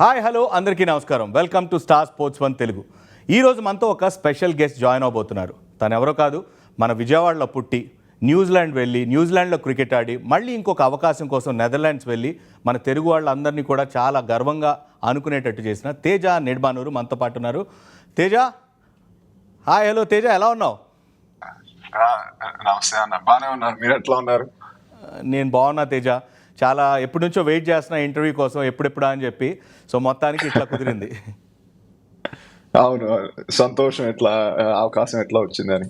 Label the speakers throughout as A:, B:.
A: Hi hello అందరికీ నమస్కారం. Welcome to star sports one Telugu. ఈరోజు మనతో ఒక స్పెషల్ గెస్ట్ జాయిన్ అవబోతున్నారు. తను ఎవరో కాదు, మన విజయవాడలో పుట్టి న్యూజిలాండ్ వెళ్ళి న్యూజిలాండ్లో క్రికెట్ ఆడి మళ్ళీ ఇంకొక అవకాశం కోసం నెదర్లాండ్స్ వెళ్ళి మన తెలుగు వాళ్ళందరినీ కూడా చాలా గర్వంగా అనుకునేటట్టు చేసిన తేజ నిడ్బానూరు మనతో పాటు ఉన్నారు. తేజ, హాయ్ హలో తేజ, ఎలా ఉన్నావు?
B: నమస్తే అన్న, బాగానే ఉన్నారు. మీరు ఎట్లా ఉన్నారు?
A: నేను బాగున్నా తేజ. చాలా ఎప్పటి నుంచో వెయిట్ చేస్తున్నా ఇంటర్వ్యూ కోసం, ఎప్పుడెప్పుడా అని చెప్పి. సో మొత్తానికి ఇట్లా కుదిరింది.
B: అవును, సంతోషం. ఎట్లా అవకాశం ఎట్లా వచ్చిందని.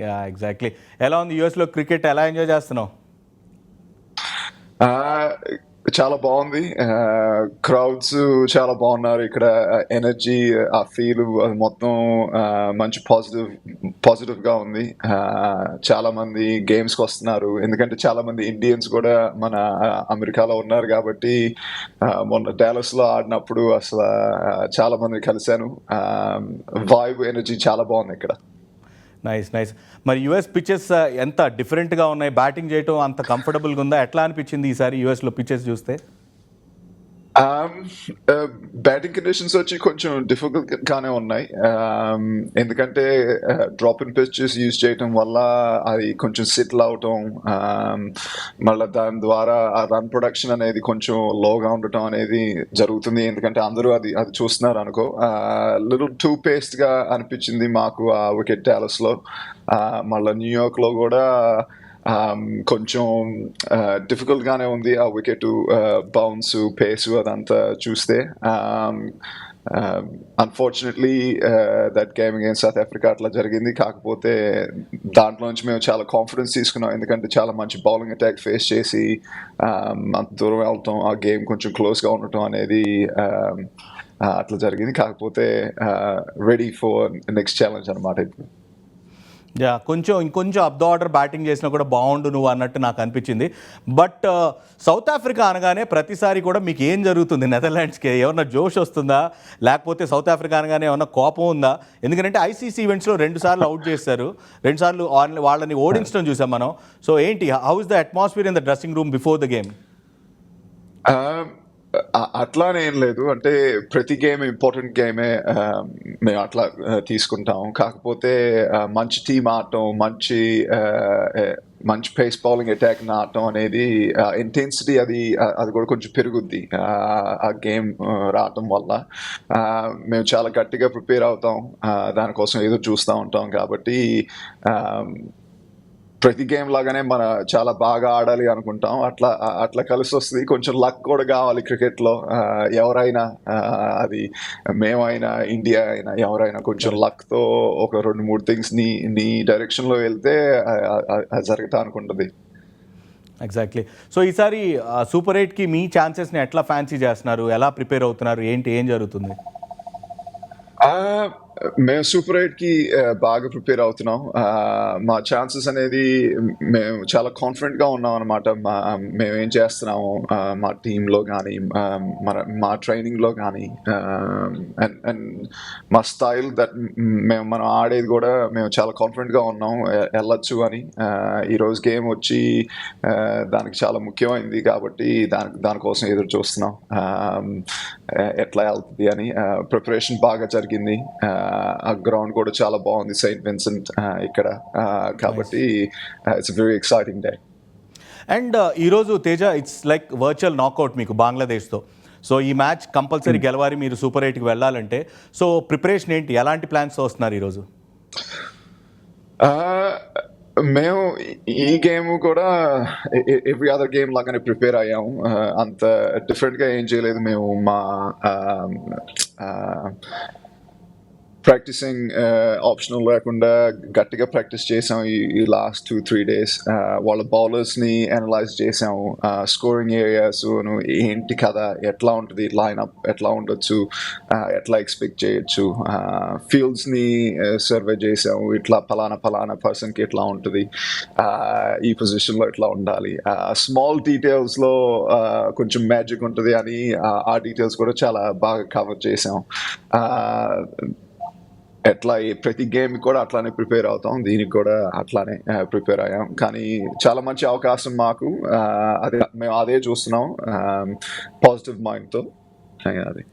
A: Yeah, exactly. ఎలా ఉంది యూఎస్లో క్రికెట్? ఎలా ఎంజాయ్ చేస్తున్నావు?
B: చాలా బాగుంది. క్రౌడ్స్ చాలా బాగున్నారు ఇక్కడ. ఎనర్జీ, ఆ ఫీల్, అది మొత్తం మంచి పాజిటివ్ గా ఉంది. చాలా మంది గేమ్స్ కి వస్తున్నారు, ఎందుకంటే చాలా మంది ఇండియన్స్ కూడా మన అమెరికాలో ఉన్నారు కాబట్టి. మొన్న డాలస్ లో ఆడినప్పుడు అసలు చాలా మంది కలిశాను. వైబ్, ఎనర్జీ చాలా బాగుంది ఇక్కడ.
A: Nice nice. మరి యూఎస్ పిచెస్ ఎంత డిఫరెంట్గా ఉన్నాయి? బ్యాటింగ్ చేయటం అంత కంఫర్టబుల్గా ఉందా? ఎట్లా అనిపించింది ఈసారి యూఎస్లో పిచెస్ చూస్తే?
B: బ్యాటింగ్ కండిషన్స్ వచ్చి కొంచెం డిఫికల్ట్ గానే ఉన్నాయి. ఎందుకంటే డ్రాప్ ఇన్ పిచెస్ యూజ్ చేయటం వల్ల అది కొంచెం సెటిల్ అవటం, మళ్ళీ దాని ద్వారా ఆ రన్ ప్రొడక్షన్ అనేది కొంచెం లోగా ఉండటం అనేది జరుగుతుంది. ఎందుకంటే అందరూ అది చూస్తున్నారు అనుకో. లిటిల్ టూ పేస్ట్ గా అనిపించింది మాకు ఆ వికెట్ డాలస్ లో. మళ్ళీ న్యూయార్క్ లో కూడా కొంచెం డిఫికల్ట్ గానే ఉంది ఆ వికెట్ బౌన్స్, పేస్ అదంతా చూస్తే. Unfortunately that game against south Africa అట్లా జరిగింది. కాకపోతే దాంట్లో నుంచి మేము చాలా కాన్ఫిడెన్స్ తీసుకున్నాం, ఎందుకంటే చాలా మంచి బౌలింగ్ అటాక్ ఫేస్ చేసి అంత దూరం వెళ్తాం, ఆ గేమ్ కొంచెం క్లోజ్గా ఉండటం అనేది అట్లా జరిగింది. కాకపోతే రెడీ ఫర్ నెక్స్ట్ ఛాలెంజ్ అనమాట ఇప్పుడు.
A: యా, ఇంకొంచెం అప్ ద ఆర్డర్ బ్యాటింగ్ చేసినా కూడా బాగుండు నువ్వు అన్నట్టు నాకు అనిపించింది. బట్ సౌత్ ఆఫ్రికా అనగానే ప్రతిసారి కూడా మీకు ఏం జరుగుతుంది? నెదర్లాండ్స్కి ఏమన్నా జోష్ వస్తుందా, లేకపోతే సౌత్ ఆఫ్రికా అనగానే ఏమన్నా కోపం ఉందా? ఎందుకంటే ఐసీసీ ఈవెంట్స్లో 2 సార్లు అవుట్ చేశారు, 2 సార్లు వాళ్ళని ఓడించడం చూసాం మనం. సో ఏంటి, how is the atmosphere in the dressing room before the game?
B: అట్లానే ఏం లేదు, అంటే ప్రతి గేమ్ ఇంపార్టెంట్ గేమే మేము అట్లా తీసుకుంటాం. కాకపోతే మంచి టీం ఆడటం, మంచి పేస్ బౌలింగ్ అటాక్ ఆడటం అనేది ఇంటెన్సిటీ అది కూడా కొంచెం పెరుగుద్ది ఆ గేమ్ రావటం వల్ల. మేము చాలా గట్టిగా ప్రిపేర్ అవుతాం, దానికోసం ఎదురు చూస్తూ ఉంటాం. కాబట్టి ప్రతి గేమ్ లాగానే చాలా బాగా ఆడాలి అనుకుంటాం. అట్లా కలిసి వస్తుంది. కొంచెం లక్ కూడా కావాలి క్రికెట్లో. ఎవరైనా, అది మేమైనా ఇండియా అయినా ఎవరైనా, కొంచెం లక్తో ఒక 2-3 థింగ్స్ నీ డైరెక్షన్లో వెళ్తే అది జరుగుతా అనుకుంటుంది.
A: ఎగ్జాక్ట్లీ. సో ఈసారి సూపర్ 8కి మీ ఛాన్సెస్ని ఎట్లా ఫ్యాన్సీ చేస్తున్నారు? ఎలా ప్రిపేర్ అవుతున్నారు? ఏం జరుగుతుంది?
B: మేము సూపర్ 8కి బాగా ప్రిపేర్ అవుతున్నాం. మా ఛాన్సెస్ అనేది మేము చాలా కాన్ఫిడెంట్గా ఉన్నాం అనమాట. మేమేం చేస్తున్నాము మా టీంలో కానీ, మా ట్రైనింగ్లో కానీ, అండ్ మా స్టైల్ మనం ఆడేది కూడా మేము చాలా కాన్ఫిడెంట్గా ఉన్నాం వెళ్ళొచ్చు అని. ఈరోజు గేమ్ వచ్చి దానికి చాలా ముఖ్యమైనది కాబట్టి దానికోసం ఎదురు చూస్తున్నాం ఎట్లా వెళ్తుంది అని. ప్రిపరేషన్ బాగా జరిగింది. ఆ గ్రౌండ్ కూడా చాలా బాగుంది, సెయింట్ విన్సెంట్ ఇక్కడ. కాబట్టి it's very exciting day.
A: And ఈరోజు Teja, it's like virtual knockout మీకు బంగ్లాదేశ్తో. సో ఈ మ్యాచ్ కంపల్సరీ గెలవాలి మీరు సూపర్ 8కి వెళ్ళాలంటే. సో ప్రిపరేషన్ ఏంటి, ఎలాంటి ప్లాన్స్ వస్తున్నారు ఈరోజు?
B: మేము ఈ గేమ్ కూడా ఎవ్రీ అదర్ గేమ్ లాగానే ప్రిపేర్ అయ్యాము. అంత డిఫరెంట్గా ఏం చేయలేదు. మేము మా ప్రాక్టీసింగ్ ఆప్షనల్ లేకుండా గట్టిగా ప్రాక్టీస్ చేసాం ఈ లాస్ట్ 2-3 days. వాళ్ళ బౌలర్స్ని అనలైజ్ చేసాము, స్కోరింగ్ ఏరియాస్ ఏంటి కదా, ఎట్లా ఉంటుంది లైనప్, ఎట్లా ఉండొచ్చు, ఎట్లా ఎక్స్పెక్ట్ చేయొచ్చు. ఫీల్డ్స్ని సర్వే చేసాము, ఇట్లా ఫలానా పర్సన్కి ఎట్లా ఉంటుంది, ఈ పొజిషన్లో ఎట్లా ఉండాలి. స్మాల్ డీటెయిల్స్లో కొంచెం మ్యాజిక్ ఉంటుంది అని ఆ డీటెయిల్స్ కూడా చాలా బాగా కవర్ చేసాం. ఎట్లా ప్రతి గేమ్ కూడా అట్లానే ప్రిపేర్ అవుతాం, దీనికి కూడా అట్లానే ప్రిపేర్ అయ్యాం. కానీ చాలా మంచి అవకాశం మాకు, మేము అదే చూస్తున్నాం పాజిటివ్ మైండ్తో. అది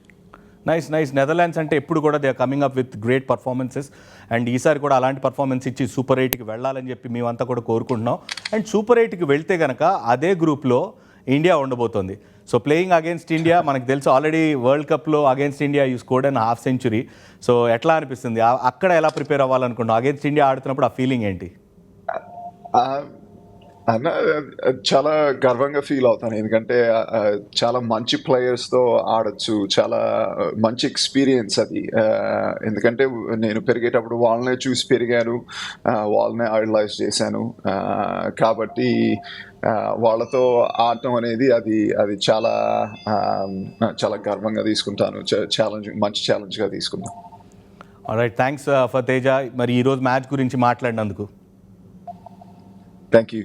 A: నైస్ నైస్. నెదర్లాండ్స్ అంటే ఎప్పుడు కూడా they are coming up with great performances and ఈసారి కూడా అలాంటి పర్ఫార్మెన్స్ ఇచ్చి సూపర్ ఎయిట్కి వెళ్ళాలని చెప్పి మేమంతా కూడా కోరుకుంటున్నాం. అండ్ సూపర్ ఎయిట్కి వెళ్తే కనుక అదే గ్రూప్లో ఇండియా ఉండబోతోంది. సో ప్లేయింగ్ అగేన్స్ట్ ఇండియా మనకు తెలుసు ఆల్రెడీ వరల్డ్ కప్లో against India you scored and half century. So ఎట్లా అనిపిస్తుంది అక్కడ ఎలా ప్రిపేర్ అవ్వాలనుకుంటున్నాం? అగేన్స్ట్ ఇండియా ఆడుతున్నప్పుడు ఆ ఫీలింగ్ ఏంటి?
B: ఆ, అన్న చాలా గర్వంగా ఫీల్ అవుతాను, ఎందుకంటే చాలా మంచి ప్లేయర్స్తో ఆడొచ్చు, చాలా మంచి ఎక్స్పీరియన్స్ అది. ఎందుకంటే నేను పెరిగేటప్పుడు వాళ్ళనే చూసి పెరిగాను, వాళ్ళనే ఐడలైజ్ చేశాను. కాబట్టి వాళ్ళతో ఆడటం అనేది అది చాలా చాలా గర్వంగా తీసుకుంటాను, మంచి ఛాలెంజ్గా తీసుకుంటాను.
A: Right, thanks for Teja. మరి ఈరోజు మ్యాచ్ గురించి మాట్లాడినందుకు.
B: Thank you.